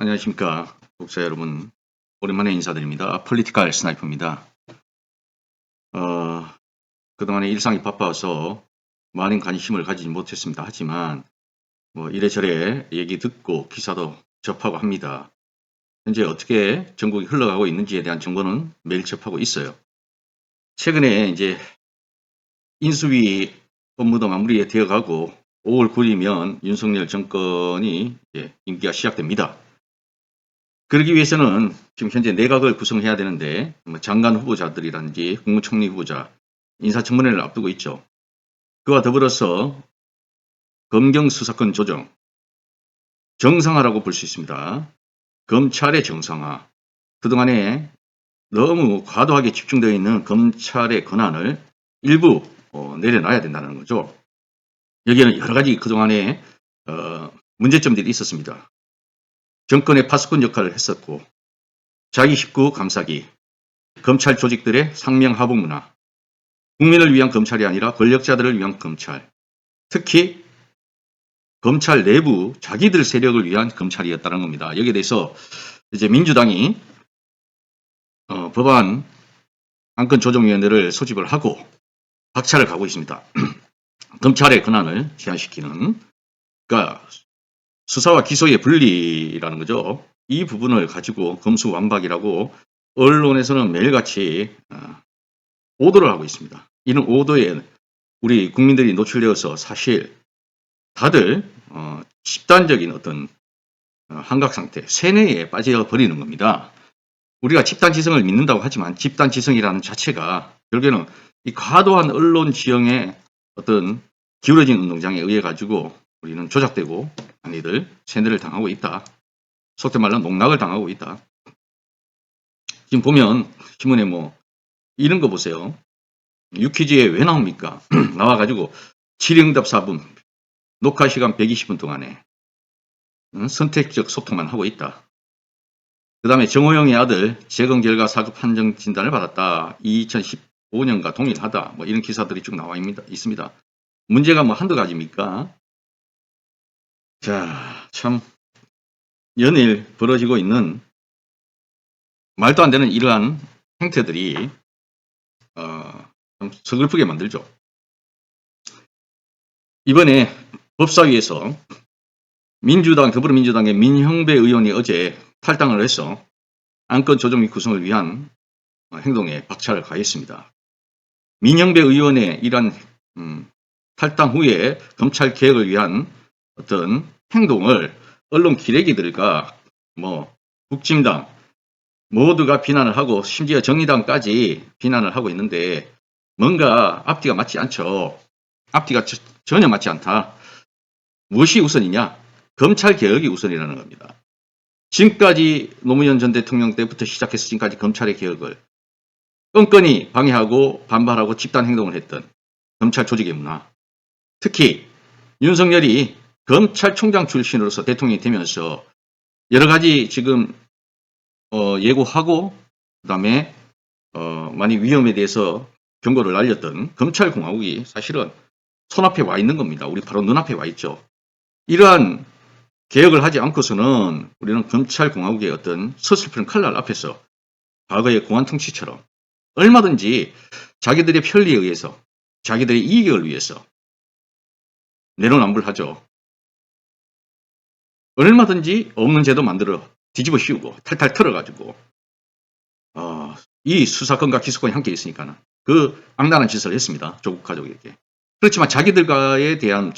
안녕하십니까. 독자 여러분. 오랜만에 인사드립니다. 폴리티컬 스나이퍼입니다. 그동안에 일상이 바빠서 많은 관심을 가지지 못했습니다. 하지만 이래저래 얘기 듣고 기사도 접하고 합니다. 현재 어떻게 전국이 흘러가고 있는지에 대한 정보는 매일 접하고 있어요. 최근에 이제 인수위 업무도 마무리되어 가고 5월 9일이면 윤석열 정권이 임기가 시작됩니다. 그러기 위해서는 지금 현재 내각을 구성해야 되는데 장관 후보자들이라든지 국무총리 후보자 인사청문회를 앞두고 있죠. 그와 더불어서 검경 수사권 조정, 정상화라고 볼 수 있습니다. 검찰의 정상화, 그동안에 너무 과도하게 집중되어 있는 검찰의 권한을 일부 내려놔야 된다는 거죠. 여기에는 여러 가지 그동안에 문제점들이 있었습니다. 정권의 파수꾼 역할을 했었고, 자기 식구 감싸기, 검찰 조직들의 상명하복 문화, 국민을 위한 검찰이 아니라 권력자들을 위한 검찰, 특히 검찰 내부 자기들 세력을 위한 검찰이었다는 겁니다. 여기에 대해서 이제 민주당이 법안 안건조정위원회를 소집을 하고 박차를 가고 있습니다. 검찰의 권한을 제한시키는, 그러니까 수사와 기소의 분리라는 거죠. 이 부분을 가지고 검수완박이라고 언론에서는 매일같이 오도를 하고 있습니다. 이런 오도에 우리 국민들이 노출되어서 사실 다들 집단적인 어떤 한각상태, 세뇌에 빠져버리는 겁니다. 우리가 집단지성을 믿는다고 하지만 집단지성이라는 자체가 결국에는 이 과도한 언론 지형의 어떤 기울어진 운동장에 의해 가지고 우리는 조작되고 많이들 세뇌를 당하고 있다. 속된 말로 농락을 당하고 있다. 지금 보면 신문에 이런 거 보세요. 유퀴즈에 왜 나옵니까? 나와가지고 질의응답 4분, 녹화 시간 120분 동안에 선택적 소통만 하고 있다. 그 다음에 정호영의 아들 재검 결과 사급 판정 진단을 받았다. 2015년과 동일하다. 이런 기사들이 쭉 나와 있습니다. 문제가 한두 가지입니까? 자, 참 연일 벌어지고 있는 말도 안 되는 이러한 행태들이 참 서글프게 만들죠. 이번에 법사위에서 더불어민주당의 민형배 의원이 어제 탈당을 해서 안건 조정 및 구성을 위한 행동에 박차를 가했습니다. 민형배 의원의 이러한 탈당 후에 검찰 개혁을 위한 어떤 행동을 언론 기레기들과 국진당 모두가 비난을 하고 심지어 정의당까지 비난을 하고 있는데 뭔가 앞뒤가 맞지 않죠. 앞뒤가 전혀 맞지 않다. 무엇이 우선이냐? 검찰 개혁이 우선이라는 겁니다. 지금까지 노무현 전 대통령 때부터 시작해서 지금까지 검찰의 개혁을 끈끈이 방해하고 반발하고 집단 행동을 했던 검찰 조직의 문화. 특히 윤석열이 검찰총장 출신으로서 대통령이 되면서 여러 가지 지금 예고하고 그다음에 많이 위험에 대해서 경고를 날렸던 검찰공화국이 사실은 손앞에 와 있는 겁니다. 우리 바로 눈앞에 와 있죠. 이러한 개혁을 하지 않고서는 우리는 검찰공화국의 어떤 서슬픈 칼날 앞에서 과거의 공안통치처럼 얼마든지 자기들의 편리에 의해서 자기들의 이익을 위해서 내로남불하죠. 얼마든지 없는 제도 만들어 뒤집어 씌우고 탈탈 털어가지고 이 수사권과 기소권이 함께 있으니까는 그 악랄한 짓을 했습니다. 조국 가족에게. 그렇지만 자기들에 대한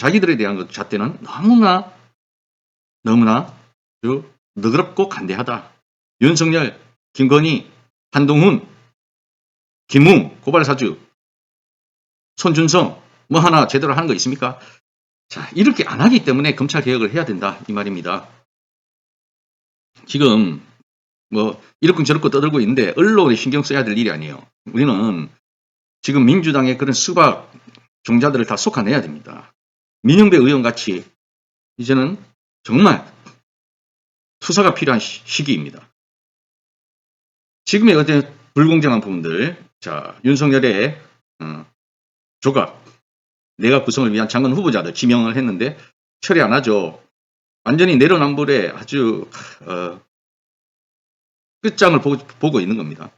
그 잣대는 너무나 너그럽고 간대하다. 윤석열, 김건희, 한동훈, 김웅, 고발사주, 손준성 하나 제대로 하는 거 있습니까? 자, 이렇게 안 하기 때문에 검찰 개혁을 해야 된다 이 말입니다. 지금 이렇고 떠들고 있는데 언론에 신경 써야 될 일이 아니에요. 우리는 지금 민주당의 그런 수박 종자들을 다 솎아내야 됩니다. 민영배 의원 같이 이제는 정말 수사가 필요한 시기입니다. 지금의 어떤 불공정한 부분들, 자, 윤석열의 조각, 내각 구성을 위한 장관 후보자들 지명을 했는데 처리 안 하죠. 완전히 내로남불의 아주 끝장을 보고 있는 겁니다.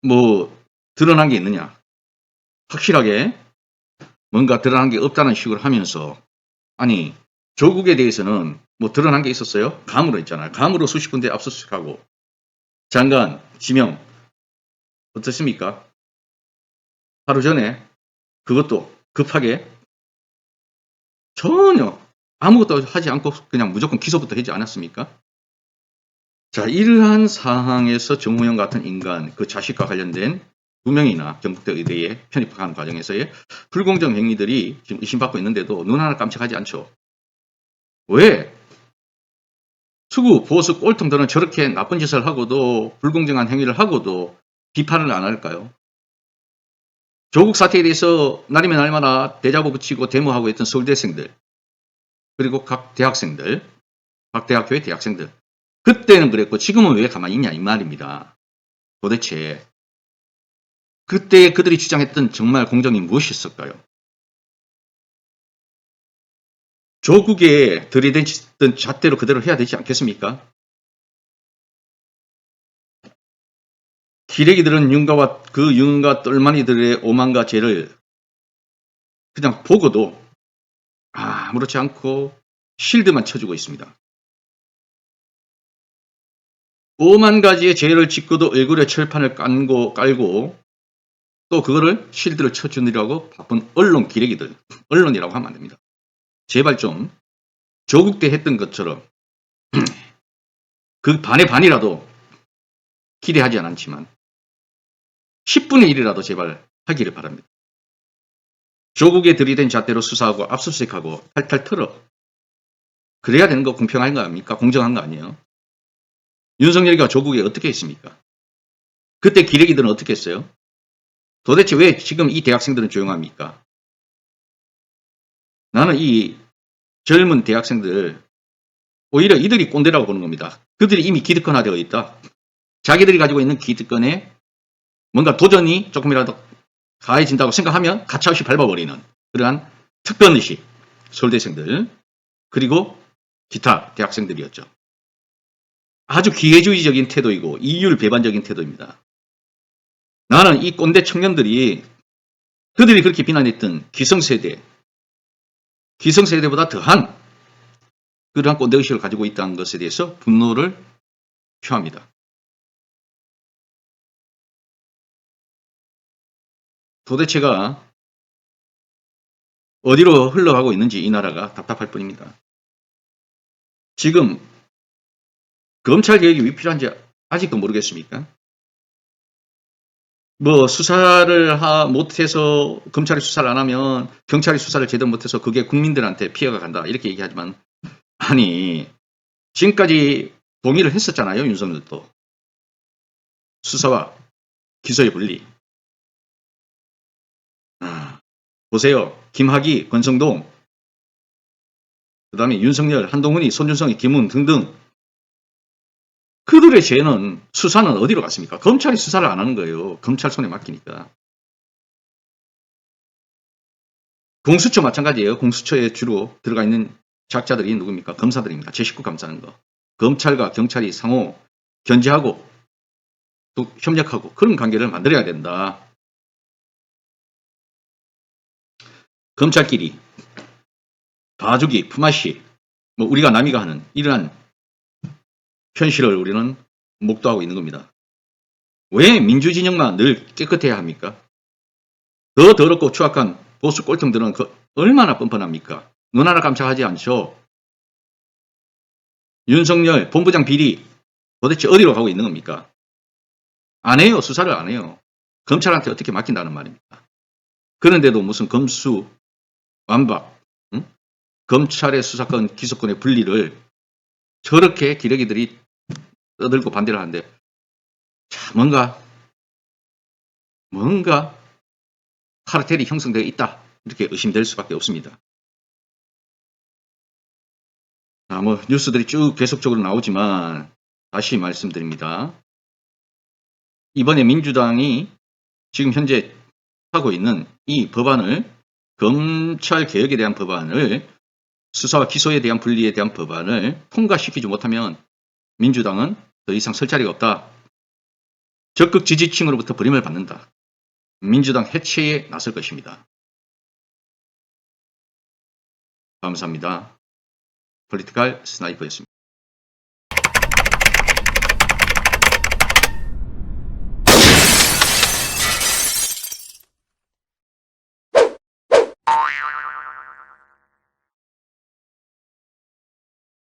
뭐 드러난 게 있느냐? 확실하게 뭔가 드러난 게 없다는 식으로 하면서, 아니 조국에 대해서는 뭐 드러난 게 있었어요? 감으로 있잖아요. 감으로 수십 군데 압수수색하고 장관 지명 어떻습니까? 하루 전에 그것도 급하게 전혀 아무것도 하지 않고 그냥 무조건 기소부터 하지 않았습니까? 자, 이러한 상황에서 정호영 같은 인간, 그 자식과 관련된 2명이나 경북대 의대에 편입하는 과정에서의 불공정 행위들이 지금 의심받고 있는데도 눈 하나 깜짝하지 않죠. 왜? 수구, 보수, 꼴통들은 저렇게 나쁜 짓을 하고도, 불공정한 행위를 하고도 비판을 안 할까요? 조국 사태에 대해서 날이면 날마다 대자보 붙이고 데모하고 있던 서울대생들, 그리고 각 대학생들, 각 대학교의 대학생들, 그때는 그랬고 지금은 왜 가만히 있냐 이 말입니다. 도대체 그때 그들이 주장했던 정말 공정이 무엇이었을까요? 조국에 들이댔던 잣대로 그대로 해야 되지 않겠습니까? 기레기들은 윤가와 그 윤가 똘마니들의 오만과 죄를 그냥 보고도 아무렇지 않고 실드만 쳐주고 있습니다. 오만 가지의 죄를 짓고도 얼굴에 철판을 깔고 또 그거를 실드를 쳐주느라고 바쁜 언론 기레기들, 언론이라고 하면 안 됩니다. 제발 좀 조국 때 했던 것처럼 그 반의 반이라도 기대하지 않았지만 10분의 1이라도 제발 하기를 바랍니다. 조국에 들이댄 잣대로 수사하고 압수수색하고 탈탈 털어. 그래야 되는 거 공평한 거 아닙니까? 공정한 거 아니에요? 윤석열이가 조국에 어떻게 했습니까? 그때 기레기들은 어떻게 했어요? 도대체 왜 지금 이 대학생들은 조용합니까? 나는 이 젊은 대학생들 오히려 이들이 꼰대라고 보는 겁니다. 그들이 이미 기득권화되어 있다. 자기들이 가지고 있는 기득권에 뭔가 도전이 조금이라도 가해진다고 생각하면 가차없이 밟아버리는 그러한 특권의식, 서울대생들, 그리고 기타 대학생들이었죠. 아주 기회주의적인 태도이고 이율 배반적인 태도입니다. 나는 이 꼰대 청년들이 그들이 그렇게 비난했던 기성세대보다 더한 그러한 꼰대의식을 가지고 있다는 것에 대해서 분노를 표합니다. 도대체가 어디로 흘러가고 있는지 이 나라가 답답할 뿐입니다. 지금 검찰 개혁이 왜 필요한지 아직도 모르겠습니까? 뭐 수사를 못해서 검찰이 수사를 안 하면 경찰이 수사를 제대로 못해서 그게 국민들한테 피해가 간다 이렇게 얘기하지만 아니 지금까지 동의를 했었잖아요. 윤석열도. 수사와 기소의 분리. 보세요. 김학의, 권성동, 그 다음에 윤석열, 한동훈이, 손준성이, 김훈 등등 그들의 죄는 수사는 어디로 갔습니까? 검찰이 수사를 안 하는 거예요. 검찰 손에 맡기니까. 공수처 마찬가지예요. 공수처에 주로 들어가 있는 작자들이 누굽니까? 검사들입니다. 제 식구 감싸는 거. 검찰과 경찰이 상호 견제하고 또 협력하고 그런 관계를 만들어야 된다. 검찰끼리 봐주기, 품앗이, 뭐 우리가 남이가 하는 이러한 현실을 우리는 목도하고 있는 겁니다. 왜 민주진영만 늘 깨끗해야 합니까? 더 더럽고 추악한 보수 꼴통들은 얼마나 뻔뻔합니까? 눈 하나 깜짝하지 않죠. 윤석열 본부장 비리 도대체 어디로 가고 있는 겁니까? 안 해요. 수사를 안 해요. 검찰한테 어떻게 맡긴다는 말입니까? 그런데도 무슨 검수 완박, 응? 검찰의 수사권 기소권의 분리를 저렇게 기레기들이 떠들고 반대를 하는데 자, 뭔가 카르텔이 형성되어 있다. 이렇게 의심될 수밖에 없습니다. 뭐 뉴스들이 쭉 계속적으로 나오지만 다시 말씀드립니다. 이번에 민주당이 지금 현재 하고 있는 이 법안을 검찰 개혁에 대한 법안을, 수사와 기소에 대한 분리에 대한 법안을 통과시키지 못하면 민주당은 더 이상 설 자리가 없다. 적극 지지층으로부터 버림을 받는다. 민주당 해체에 나설 것입니다. 감사합니다. 폴리티컬 스나이퍼였습니다.